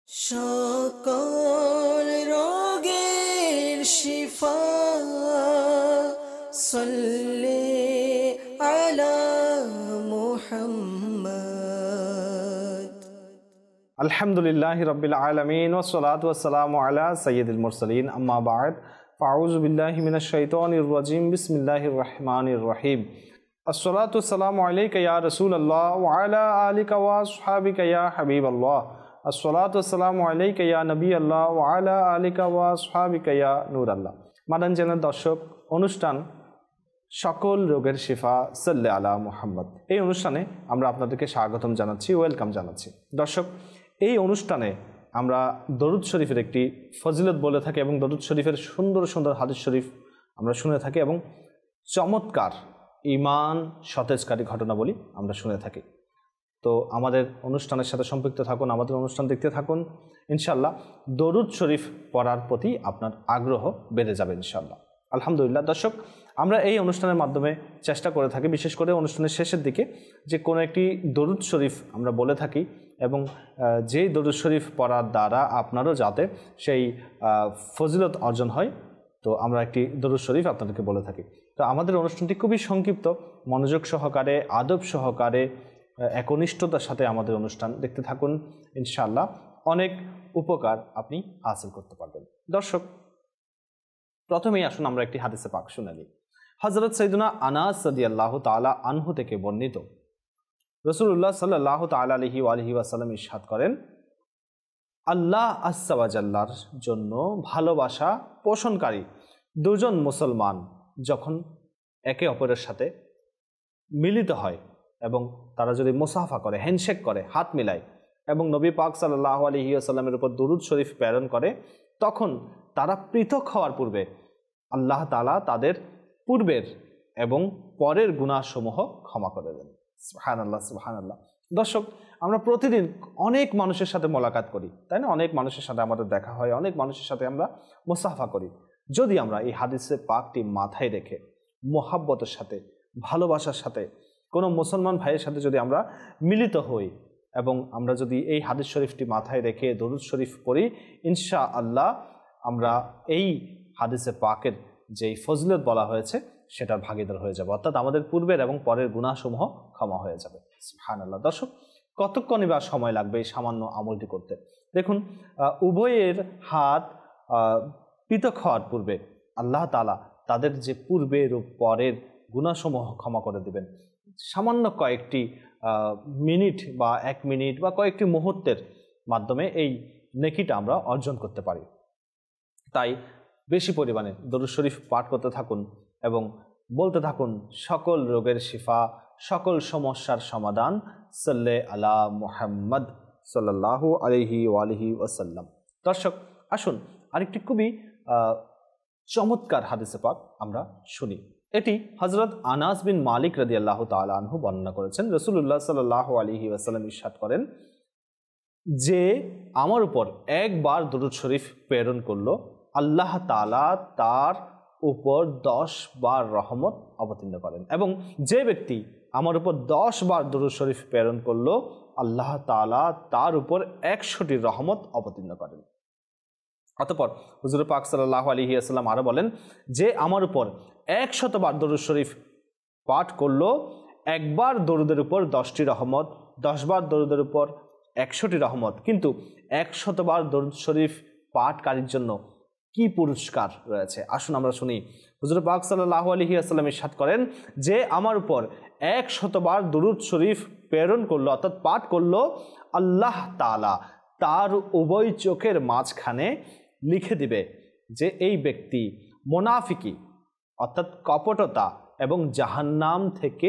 সকল রোগের শিফা সাল্লি আলা মুহাম্মদ। আলহামদুলিল্লাহি রাব্বিল আলামিন ওয়াসসালাতু ওয়াসসালামু আলা সাইয়্যিদিল মুরসালিন আম্মা বা'দ ফাউযু বিল্লাহি মিনাশ শাইতানির রাজিম বিসমিল্লাহির রহমানির রহিম। আসসালাতু ওয়াসসালামু আলাইকা ইয়া রাসূলুল্লাহ ওয়া আলা আলিকা ওয়া আসহাবিকা ইয়া হাবিবাল্লাহ। আসসালাতু ওয়াসসালামু আলাইকা ইয়া নবিয়াল্লাহ ওয়া আলা আলিকা ওয়া আসহাবিকা ইয়া নূরাল্লাহ। মাদান চ্যানেল দর্শক, অনুষ্ঠান সকল রোগের শিফা সাল্লি আলা মুহাম্মদ, এই অনুষ্ঠানে আমরা আপনাদেরকে স্বাগতম জানাচ্ছি, ওয়েলকাম জানাচ্ছি। দর্শক, এই অনুষ্ঠানে আমরা দরুদ শরীফের একটি ফজিলত বলে থাকি এবং দরুদ শরীফের সুন্দর সুন্দর হাদিস শরীফ আমরা শুনে থাকি এবং চমৎকার ঈমান সতেজকারী ঘটনাবলী আমরা শুনে থাকি। তো আমাদের অনুষ্ঠানের সাথে সম্পৃক্ত থাকুন, আমাদের অনুষ্ঠান দেখতে থাকুন। ইনশাল্লাহ দরুদ শরীফ পড়ার প্রতি আপনার আগ্রহ বেড়ে যাবে ইনশাল্লাহ। আলহামদুলিল্লাহ। দর্শক, আমরা এই অনুষ্ঠানের মাধ্যমে চেষ্টা করে থাকি, বিশেষ করে অনুষ্ঠানের শেষের দিকে, যে কোনো একটি দরুদ শরীফ আমরা বলে থাকি এবং যেই দরুদ শরীফ পড়ার দ্বারা আপনারও যাতে সেই ফজিলত অর্জন হয়, তো আমরা একটি দরুদ শরীফ আপনাদেরকে বলে থাকি। তো আমাদের অনুষ্ঠানটি খুবই সংক্ষিপ্ত, মনোযোগ সহকারে, আদব সহকারে, একনিষ্ঠতার সাথে আমাদের অনুষ্ঠান দেখতে থাকুন। ইনশাআল্লাহ অনেক উপকার আপনি হাসিল করতে পারবেন। দর্শক, প্রথমেই আসুন আমরা একটি হাদিসে পাক শুনে নিই। হযরত সাইয়্যিদুনা আনাস রাদিয়াল্লাহু তাআলা আনহু থেকে বর্ণিত, রাসূলুল্লাহ সাল্লাল্লাহু তাআলা আলাইহি ওয়া আলিহি ওয়াসাল্লাম ইরশাদ করেন, আল্লাহ আযজা ওয়া জাল্লার জন্য ভালোবাসা পোষণকারী দুজন মুসলমান যখন একে অপরের সাথে মিলিত হয় এবং তারা যদি মুসাফা করে, হ্যান্ডশেক করে, হাত মিলায় এবং নবী পাক সাল্লাল্লাহু আলাইহি ওয়াসাল্লামের উপর দরুদ শরীফ প্রেরণ করে, তখন তারা পৃথক হওয়ার পূর্বে আল্লাহ তাআলা তাদের পূর্বের এবং পরের গুনাহসমূহ ক্ষমা করে দেন। সুবহানাল্লাহ, সুবহানাল্লাহ। দর্শক, আমরা প্রতিদিন অনেক মানুষের সাথে মোলাকাত করি, তাই না? অনেক মানুষের সাথে আমাদের দেখা হয়, অনেক মানুষের সাথে আমরা মুসাফা করি। যদি আমরা এই হাদিসের পাকটি মাথায় রেখে মোহাব্বতের সাথে, ভালোবাসার সাথে কোনো মুসলমান ভাইয়ের সাথে যদি আমরা মিলিত হই এবং আমরা যদি এই হাদিস শরীফটি মাথায় রেখে দরুদ শরীফ পড়ি, ইনশাআল্লাহ আমরা এই হাদিসে পাকের যেই ফজিলত বলা হয়েছে সেটার ভাগীদার হয়ে যাব, অর্থাৎ আমাদের পূর্বের এবং পরের গুনাহসমূহ ক্ষমা হয়ে যাবে। সুবহানাল্লাহ। দর্শক, কতক্ষণই বা সময় লাগবে এই সামান্য আমলটি করতে? দেখুন, উভয়ের হাত পৃথক হওয়ার পূর্বে আল্লাহ তাআলা তাদের যে পূর্বের ও পরের গুনাহসমূহ ক্ষমা করে দিবেন। সামান্য কয়েকটি মিনিট বা 1 মিনিট বা কয়েকটি মুহূর্তের মাধ্যমে এই নেকিটা আমরা অর্জন করতে পারি। তাই বেশি পরিমাণে দরুদ শরীফ পাঠ করতে থাকুন এবং বলতে থাকুন, সকল রোগের শিফা, সকল সমস্যার সমাধান সাল্লে আলা মুহাম্মদ সাল্লাল্লাহু আলাইহি ওয়া আলিহি ওয়াসাল্লাম। দর্শক, আসুন আরেকটি খুবই চমৎকার হাদিসে পাক আমরা শুনি। এটি হযরত আনাস বিন মালিক রাদিয়াল্লাহু তাআলা আনহু বর্ণনা করেছেন। রাসূলুল্লাহ সাল্লাল্লাহু আলাইহি ওয়াসাল্লাম ইরশাদ করেন যে আমার উপর একবার দরুদ শরীফ প্রেরণ করলো, আল্লাহ তাআলা তার উপর 10 বার রহমত অবতীর্ণ করেন, এবং যে ব্যক্তি আমার উপর 10 বার দরুদ শরীফ প্রেরণ করলো, আল্লাহ তাআলা তার উপর 100টি রহমত অবতীর্ণ করেন। অতঃপর হুজুর পাক সাল্লাল্লাহু আলাইহি ওয়াসাল্লাম আরো বলেন যে আমার উপর 100 বার দরুদ শরীফ পাঠ করলো, একবার দরুদের উপর 10টি রহমত, 10 বার দরুদের উপর 100টি রহমত। কিন্তু 100 বার দরুদ শরীফ পাঠকারীর জন্য কি পুরস্কার রয়েছে? আসুন আমরা শুনি। হুজুর পাক সাল্লাল্লাহু আলাইহি ওয়াসাল্লাম ইরশাদ করেন যে আমার উপর 100 বার দরুদ শরীফ প্রেরণ করলো, অর্থাৎ পাঠ করলো, আল্লাহ তাআলা তার উভয় চোখের মাঝখানে লিখে দিবে যে এই ব্যক্তি মুনাফিকি, অর্থাৎ কপটতা এবং জাহান্নাম থেকে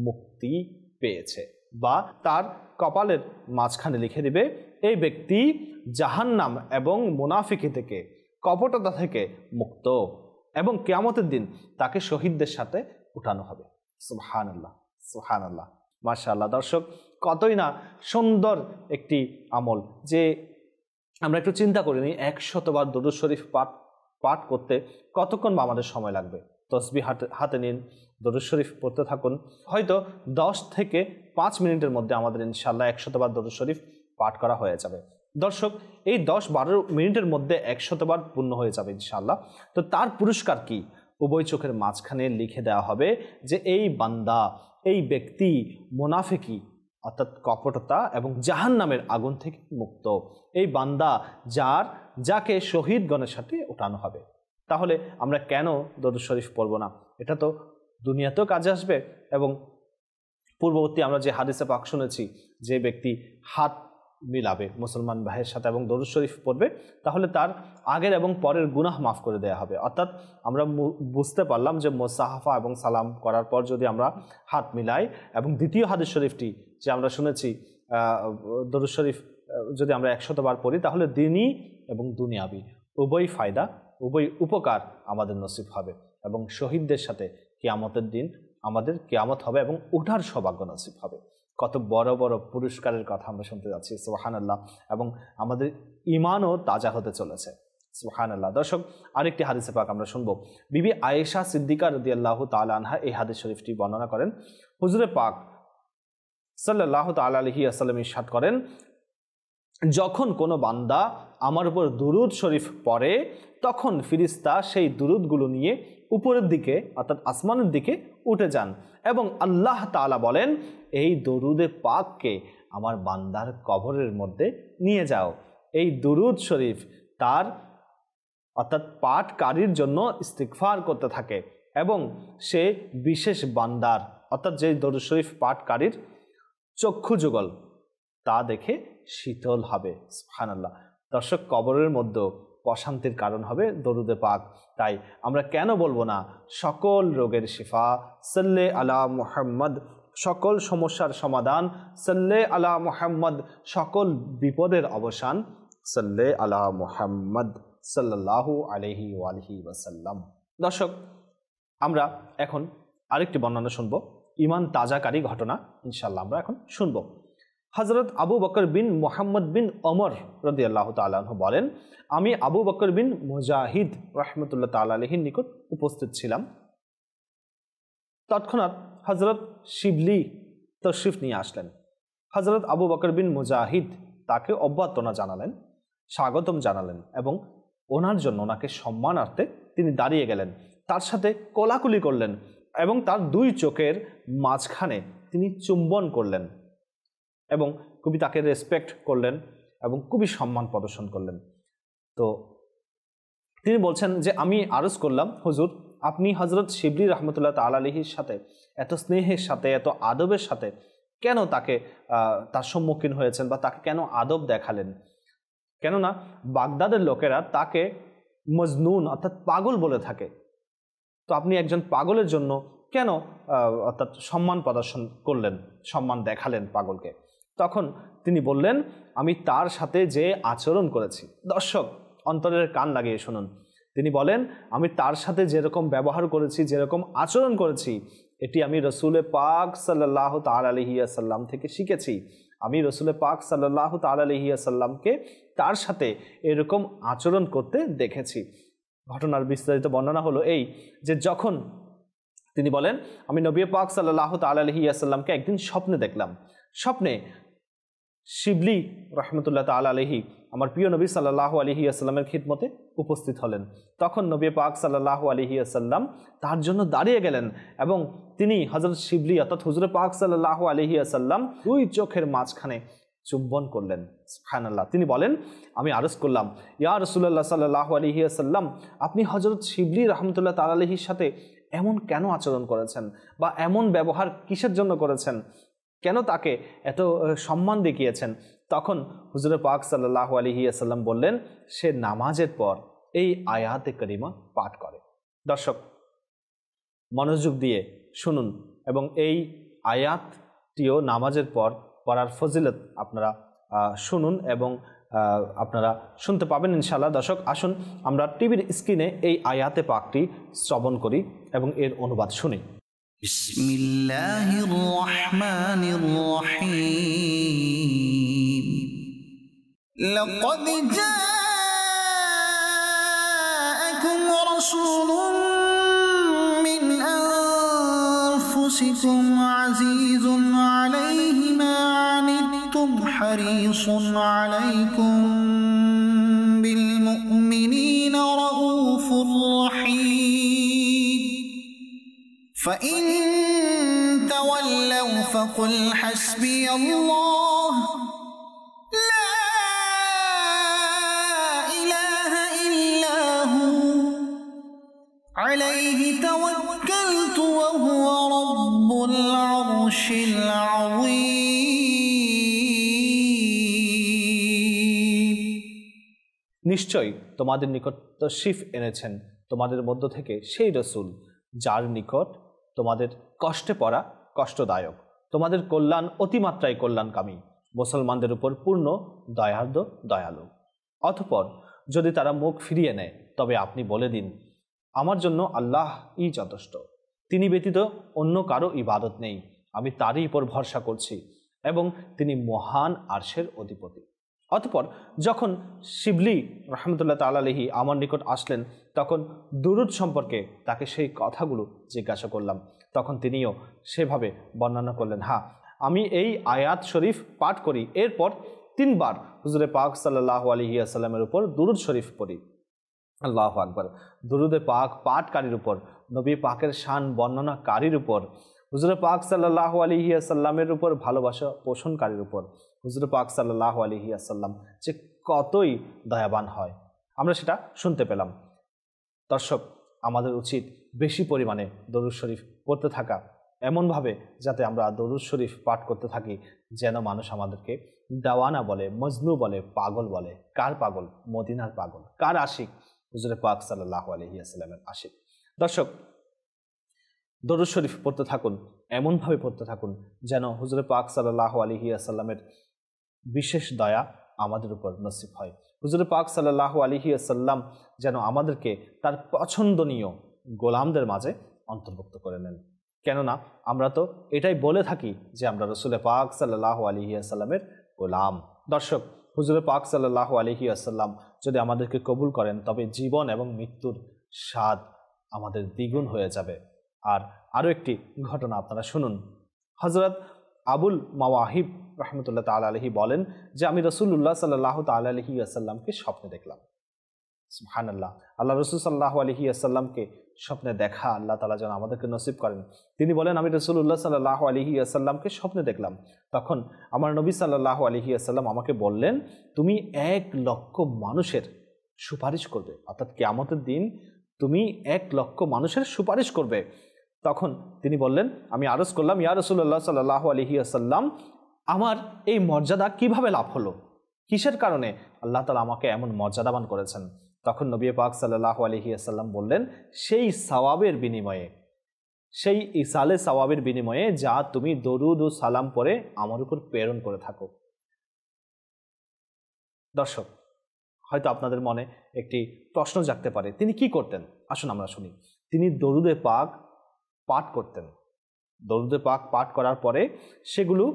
মুক্তি পেয়েছে, বা তার কপালের মাঝখানে লিখে দিবে এই ব্যক্তি জাহান্নাম এবং মুনাফিকি থেকে, কপটতা থেকে মুক্ত, এবং কিয়ামতের দিন তাকে শহীদদের সাথে উঠানো হবে। সুবহানাল্লাহ, সুবহানাল্লাহ, মাশাআল্লাহ। দর্শক, কতই না সুন্দর একটি আমল, যে আমরা একটু চিন্তা করিনি 100 বার দরুদ শরীফ পাঠ করতে কতক্ষণ বা আমাদের সময় লাগবে। তসবিহ হাতে নিন, দরুদ শরীফ পড়তে থাকুন, হয়তো 10 থেকে 5 মিনিটের মধ্যে আমাদের ইনশাআল্লাহ 100 বার দরুদ শরীফ পাঠ করা হয়ে যাবে। দর্শক, এই 10-12 মিনিটের মধ্যে 100 বার পূর্ণ হয়ে যাবে ইনশাআল্লাহ। তো তার পুরস্কার কি? উভয় চোখের মাঝখানে লিখে দেওয়া হবে যে এই বান্দা, এই ব্যক্তি মুনাফিকি অর্থাৎ কপটতা এবং জাহান্নামের আগুন থেকে মুক্ত। এই বান্দা যাকে শহীদগণের সাথে ওঠানো হবে। তাহলে আমরা কেন দরুদ শরীফ পড়ব না? এটা তো দুনিয়াতেও কাজে আসবে, এবং পূর্ববর্তী আমরা যে হাদিসে পাক শুনেছি, যে ব্যক্তি হাত মিলাবে মুসলমান ভাইয়ের সাথে এবং দরুদ শরীফ পড়বে, তাহলে তার আগের এবং পরের গুনাহ মাফ করে দেওয়া হবে। অর্থাৎ আমরা বুঝতে পারলাম যে মুসাহাফা এবং সালাম করার পর যদি আমরা হাত মিলাই, এবং দ্বিতীয় হাদিস শরীফটি যে আমরা শুনেছি, দরুদ শরীফ যদি আমরা 100 বার পড়ি, তাহলে দিনী এবং দুনিয়াবি উভয় ফায়দা, উভয় উপকার আমাদের নসিব হবে, এবং শহীদদের সাথে কিয়ামতের দিন আমাদের কিয়ামত হবে এবং উঠার সৌভাগ্য নসিব হবে। কত বড় বড় পুরস্কারের কথা আমরা শুনতে যাচ্ছি, সুবহানাল্লাহ। এবং আমাদের ঈমানও তাজা হতে চলেছে, সুবহানাল্লাহ। দর্শক, আরেকটি হাদিসে পাক আমরা শুনবো। বিবি আয়েশা সিদ্দিকা রাদিয়াল্লাহু তাআলা আনহা এই হাদিস শরীফটি বর্ণনা করেন। হুজুরে পাক সাল্লাল্লাহু তাআলা আলাইহি ওয়াসাল্লাম ইরশাদ করেন, যখন কোনো বান্দা আমার উপর দুরুদ শরীফ পড়ে, তখন ফিরিস্তা সেই দুরুদগুলো নিয়ে উপরের দিকে অর্থাৎ আসমানের দিকে উঠে যান, এবং আল্লাহ তাআলা বলেন, এই দরুদে পাককে আমার বান্দার কবরের মধ্যে নিয়ে যাও। এই দুরুদ শরীফ তার অর্থাৎ পাঠকারীর জন্য ইস্তিগফার করতে থাকে, এবং সে বিশেষ বান্দার অর্থাৎ যে দরুদ শরীফ পাঠকারীর চক্ষু যুগল তা দেখে শীতল হবে, সুবহানাল্লাহ। দর্শক, কবরের মধ্যে প্রশান্তির কারণ হবে দরুদে পাক। তাই আমরা কেন বলবো না, সকল রোগের শিফা সাল্লে আলা মুহাম্মদ, সকল সমস্যার সমাধান সাল্লে আলা মুহাম্মদ, সকল বিপদের অবসান সাল্লে আলা মুহাম্মদ সাল্লাল্লাহু আলাইহি ওয়ালিহি ওয়াসাল্লাম। দর্শক, আমরা এখন আরেকটি বর্ণনা শুনবো, ঈমান তাজাকারী ঘটনা ইনশাআল্লাহ আমরা এখন শুনবো। হযরত আবু বকর বিন মুহাম্মদ বিন ওমর রাদিয়াল্লাহু তাআলা আনহু বলেন, আমি আবু বকর বিন মুজাহিদ রাহমাতুল্লাহ তাআলা আলাইহির নিকট উপস্থিত ছিলাম। তৎক্ষণাৎ হযরত শিবলি তশরিফ নিয়ে আসলেন। হযরত আবু বকর বিন মুজাহিদ তাকে অভ্যর্থনা জানালেন, স্বাগতম জানালেন, এবং ওনার জন্য ওনাকে সম্মানার্থে তিনি দাঁড়িয়ে গেলেন, তার সাথে কোলাকুলি করলেন, এবং তার দুই চোখের মাঝখানে তিনি চুম্বন করলেন, এবং খুবই তাকে রেসপেক্ট করলেন এবং খুবই সম্মান প্রদর্শন করলেন। তো তিনি বলছেন যে আমি আরজ করলাম, হুজুর, আপনি হযরত শিবলি রাহমাতুল্লাহ তাআলা আলাইহির সাথে এত স্নেহের সাথে, এত আদবের সাথে কেন তার সম্মুখীন হয়েছেন, বা তাকে কেন আদব দেখালেন? কেননা বাগদাদের লোকেরা তাকে মজনুন অর্থাৎ পাগল বলে থাকে। তো আপনি একজন পাগলের জন্য কেন অর্থাৎ সম্মান প্রদর্শন করলেন, সম্মান দেখালেন পাগলকে? তখন তিনি বললেন, আমি তার সাথে যে আচরণ করেছি। দর্শক, অন্তরের কান লাগিয়ে শুনুন। তিনি বলেন, আমি তার সাথে যেরকম ব্যবহার করেছি, যেরকম আচরণ করেছি, এটি আমি রসুল পাক সাল্লাল্লাহু তাআলা আলাইহি ওয়াসাল্লাম থেকে শিখেছি। আমি রসুল পাক সাল্লাল্লাহু তাআলা আলাইহি ওয়াসাল্লামকে তার সাথে এরকম আচরণ করতে দেখেছি। ঘটনার বিস্তারিত বর্ণনা হলো এই যে, যখন তিনি বলেন, আমি নবী পাক সাল্লাল্লাহু তাআলা আলাইহি ওয়াসাল্লামকে একদিন স্বপ্নে দেখলাম। স্বপ্নে শিবলি রাহমাতুল্লাহ তাআলা আলাইহি আমার প্রিয় নবী সাল্লাল্লাহু আলাইহি ওয়াসাল্লামের খিদমতে উপস্থিত হলেন। তখন নবী পাক সাল্লাল্লাহু আলাইহি ওয়াসাল্লাম তার জন্য দাঁড়িয়ে গেলেন, এবং তিনি হযরত শিবলি অর্থাৎ হুজুর পাক সাল্লাল্লাহু আলাইহি ওয়াসাল্লাম দুই চোখের মাঝখানে চুম্বন করলেন, সুবহানাল্লাহ। তিনি বলেন, আমি আরজ করলাম, ইয়া রাসূলুল্লাহ সাল্লাল্লাহু আলাইহি ওয়াসাল্লাম, আপনি হযরত শিবলি রাহমাতুল্লাহ তাআলা আলাইহির সাথে এমন কেন আচরণ করেছেন, বা এমন ব্যবহার কিসের জন্য করেছেন, কেন তাকে এত সম্মান দেখিয়েছেন? তখন হুজুর পাক সাল্লাল্লাহু আলাইহি ওয়াসাল্লাম বললেন, সে নামাজের পর এই আয়াতে কারিমা পাঠ করে। দর্শক, মনোযোগ দিয়ে শুনুন, এবং এই আয়াতটিও নামাজের পর পড়ার ফজিলত আপনারা শুনুন, এবং আপনারা শুনতে পাবেন ইনশাআল্লাহ। দর্শক, আসুন আমরা টিভির স্ক্রিনে এই আয়াতে পাকটি শ্রবণ করি এবং এর অনুবাদ শুনি। বিসমিল্লাহির রহমানির রহিম। লাকাদ জাআকুম রাসূলুম মিন আনফুসিকুম আজিজুন আলাইহি মা আনিতুম حريص عليكم بالمؤمنين رؤوف رحيم فإن تولوا فقل حسبي الله لا إله إلا هو عليه توكلت وهو رب العرش العظيم নিশ্চয় তোমাদের নিকট তশরিফ এনেছেন তোমাদের মধ্য থেকে সেই রাসূল যার নিকট তোমাদের কষ্টে পড়া কষ্টদায়ক, তোমাদের কল্যাণ অতিমাত্রায় কল্যাণকামী, মুসলমানদের উপর পূর্ণ দয়ার্দ্র দয়ালু। অতঃপর যদি তারা মুখ ফিরিয়ে নেয় তবে আপনি বলে দিন, আমার জন্য আল্লাহই যথেষ্ট, তিনি ব্যতীত অন্য কারো ইবাদত নেই, আমি তারই উপর ভরসা করছি এবং তিনি মহান আরশের অধিপতি। অতঃপর যখন শিবলি রহমতুল্লাহ তাআলা আলাইহি আমার নিকট আসলেন তখন দুরূদ সম্পর্কে তাকে সেই কথাগুলো জিজ্ঞাসা করলাম। তখন তিনিও সেভাবে বর্ণনা করলেন, হ্যাঁ আমি এই আয়াত শরীফ পাঠ করি, এরপর 3 বার হুজুরে পাক সাল্লাল্লাহু আলাইহি ওয়াসাল্লামের উপর দুরূদ শরীফ পড়ি। আল্লাহু আকবার। দুরূদে পাক পাঠকারীর উপর, নবী পাকের শান বর্ণনাকারীর উপর, হুজুরে পাক সাল্লাল্লাহু আলাইহি ওয়াসাল্লামের উপর ভালোবাসা পোষণকারীর উপর হুজুরে পাক সাল্লাল্লাহু আলাইহি ওয়াসাল্লাম যে কতই দয়াবান হয় আমরা সেটা শুনতে পেলাম। দর্শক, আমাদের উচিত বেশি পরিমাণে দরুদ শরীফ পড়তে থাকা, এমনভাবে যাতে আমরা দরুদ শরীফ পাঠ করতে থাকি যেন মানুষ আমাদেরকে দেওয়ানা বলে, মজনু বলে, পাগল বলে। কার পাগল? মদিনার পাগল। কার আশিক? হুজুরে পাক সাল্লাল্লাহু আলাইহি ওয়াসাল্লামের আশিক। দর্শক, দরুদ শরীফ পড়তে থাকুন, এমনভাবে পড়তে থাকুন যেন হুজুরে পাক সাল্লাল্লাহু আলাইহি ওয়াসাল্লামের বিশেষ দয়া আমাদের উপর নসিব হয়। হুজুরে পাক সাল্লাল্লাহু আলাইহি ওয়াসাল্লাম যেন আমাদেরকে তার পছন্দনীয় গোলামদের মাঝে অন্তর্ভুক্ত করে নেন। কেননা আমরা তো এটাই বলে থাকি যে আমরা রসুলে পাক সাল্লাল্লাহু আলাইহি ওয়াসাল্লামের গোলাম। দর্শক, হুজুরে পাক সাল্লাল্লাহু আলাইহি ওয়াসাল্লাম যদি আমাদেরকে কবুল করেন তবে জীবন এবং মৃত্যুর স্বাদ আমাদের দ্বিগুণ হয়ে যাবে। আর আরও একটি ঘটনা আপনারা শুনুন। হযরত আবুল মাওয়াহিব রহমতুল্লাহ তাআলা আলাইহি বলেন যে আমি রাসূলুল্লাহ সাল্লাল্লাহু তাআলা আলাইহি ওয়াসাল্লামকে স্বপ্নে দেখলাম। সুবহানাল্লাহ। আল্লাহ রাসূল সাল্লাল্লাহু আলাইহি ওয়াসাল্লামকে স্বপ্নে দেখা আল্লাহ তাআলা যেন আমাদেরকে নসিব করেন। তিনি বলেন, আমি রাসূলুল্লাহ সাল্লাল্লাহু আলাইহি ওয়াসাল্লামকে স্বপ্নে দেখলাম। তখন আমার নবী সাল্লাল্লাহু আলাইহি ওয়াসাল্লাম আমাকে বললেন, তুমি 1 লক্ষ মানুষের সুপারিশ করবে, অর্থাৎ কিয়ামতের দিন তুমি 1 লক্ষ মানুষের সুপারিশ করবে। তখন তিনি বললেন, আমি আরজ করলাম, ইয়া রাসূলুল্লাহ সাল্লাল্লাহু আলাইহি ওয়াসাল্লাম, আমার এই মর্যাদা কিভাবে লাভ হলো? কিসের কারণে আল্লাহ তাআলা আমাকে এমন মর্যাদাবান করেছেন? তখন নবী পাক সাল্লাল্লাহু আলাইহি ওয়াসাল্লাম বললেন, সেই সওয়াবের বিনিময়ে, সেই ইসালে সওয়াবের বিনিময়ে যা তুমি দরুদ ও সালাম পড়ে আমার উপর প্রেরণ করে থাকো। দর্শক, হয়তো আপনাদের মনে একটি প্রশ্ন জাগতে পারে, তিনি কি করতেন? আসুন আমরা শুনি। তিনি দরুদে পাক পাঠ করতেন। দরুদে পাক পাঠ করার পরে সেগুলো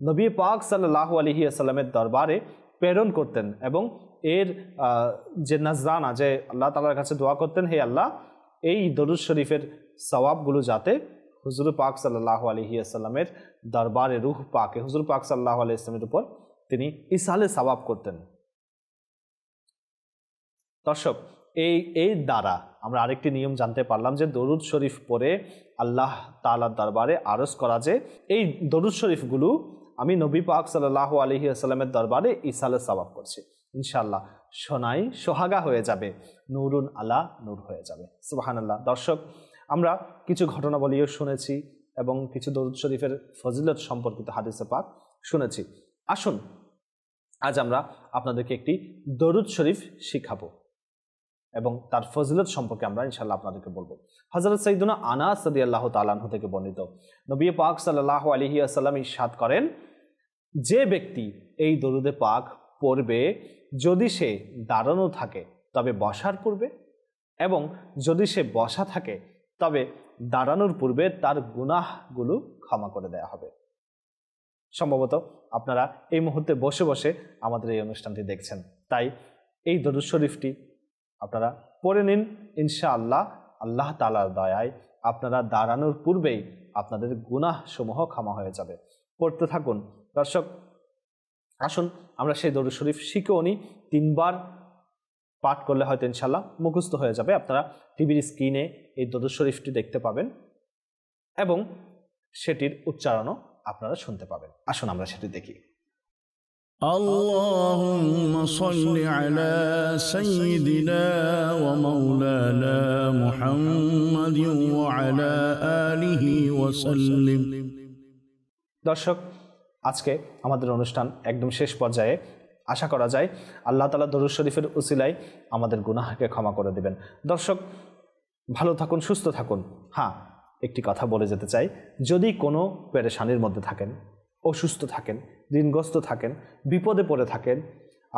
নবী পাক সাল্লাল্লাহু আলাইহি ওয়াসাল্লামের দরবারে প্রেরণ করতেন এবং এর যে নজরানা, যে আল্লাহ তাআলার কাছে দোয়া করতেন, হে আল্লাহ, এই দরুদ শরীফের সওয়াবগুলো যাতে হুজুর পাক সাল্লাল্লাহু আলাইহি ওয়াসাল্লামের দরবারে রূহ পাকে হুজুর পাক সাল্লাল্লাহু আলাইহি ওয়াসাল্লামের উপর তিনি ইসালে সওয়াব করতেন। দর্শক, এই দ্বারা আমরা আরেকটি নিয়ম জানতে পারলাম যে দরুদ শরীফ পড়ে আল্লাহ তাআলার দরবারে আরজ করা, যে এই দরুদ শরীফগুলো আমি নবী পাক সাল্লাল্লাহু আলাইহি ওয়াসাল্লামের দরবারে ইসালে সওয়াব করছি, ইনশাআল্লাহ শোনাই সোহাগা হয়ে যাবে, নূরুন আলা নূর হয়ে যাবে। সুবহানাল্লাহ। দর্শক, আমরা কিছু ঘটনাবলীও শুনেছি এবং কিছু দরুদ শরীফের ফজিলত সম্পর্কিত হাদিসে পাক শুনেছি। আসুন আজ আমরা আপনাদেরকে একটি দরুদ শরীফ শিখাবো এবং তার ফজিলত সম্পর্কে আমরা ইনশাআল্লাহ আপনাদেরকে বলবো। হযরত সাইয়্যিদুনা আনাস রাদিয়াল্লাহু তাআলা আনহু থেকে বর্ণিত, নবী পাক সাল্লাল্লাহু আলাইহি ওয়াসাল্লাম ইরশাদ করেন, যে ব্যক্তি এই দরুদে পাক পড়বে যদি সে দাঁড়ানো থাকে তবে বসার পূর্বে, এবং যদি সে বসা থাকে তবে দাঁড়ানোর পূর্বে তার গুনাহগুলো ক্ষমা করে দেয়া হবে। সম্ভবত আপনারা এই মুহূর্তে বসে বসে আমাদের এই অনুষ্ঠানটি দেখছেন, তাই এই দরুদ শরীফটি আপনারা পড়ে নিন। ইনশাআল্লাহ আল্লাহ তাআলার দয়ায় আপনারা দাঁড়ানোর পূর্বেই আপনাদের গুনাহ সমূহ ক্ষমা হয়ে যাবে। পড়তে থাকুন। দর্শক, আসুন আমরা সেই দরুদ শরীফ শিখেও নিই। 3 বার পাঠ করলে হয়তো ইনশাল্লাহ মুখস্থ হয়ে যাবে। আপনারা টিভির স্ক্রিনে এই দরুদ শরীফটি দেখতে পাবেন এবং সেটির উচ্চারণও আপনারা শুনতে পাবেন। আসুন আমরা সেটি দেখি। اللهم صل على سيدنا ومولانا محمد وعلى آله وسلم। দর্শক, আজকে আমাদের অনুষ্ঠান একদম শেষ পর্যায়ে। আশা করা যায় আল্লাহ তাআলা দরুদ শরীফের উসিলায় আমাদের গুনাহকে ক্ষমা করে দিবেন। দর্শক, ভালো থাকুন, সুস্থ থাকুন। হ্যাঁ, একটি কথা বলে যেতে চাই, যদি কোনো পেরেশানির মধ্যে থাকেন, অসুস্থ থাকেন, ঋণগ্রস্ত থাকেন, বিপদে পড়ে থাকেন,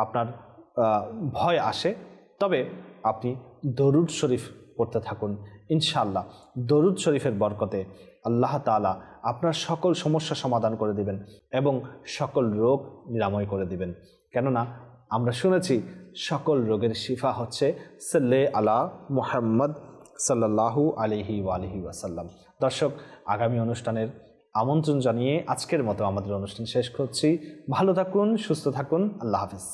আপনার ভয় আসে, তবে আপনি দরুদ শরীফ পড়তে থাকুন। ইনশাআল্লাহ দরুদ শরীফের বরকতে আল্লাহ তাআলা আপনার সকল সমস্যা সমাধান করে দিবেন এবং সকল রোগ নিরাময় করে দিবেন। কেননা আমরা শুনেছি সকল রোগের শিফা হচ্ছে সাল্লে আলা মুহাম্মদ সাল্লাল্লাহু আলাইহি ওয়ালিহি ওয়াসাল্লাম। দর্শক, আগামী অনুষ্ঠানের আমন্ত্রণ জানিয়ে আজকের মতো আমাদের অনুষ্ঠান শেষ করছি। ভালো থাকুন, সুস্থ থাকুন। আল্লাহ হাফেজ।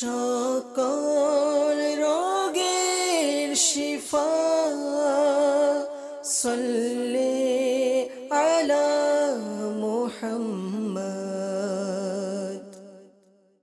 সকল রোগের শিফা সাল্লি আলা মুহাম্মদ।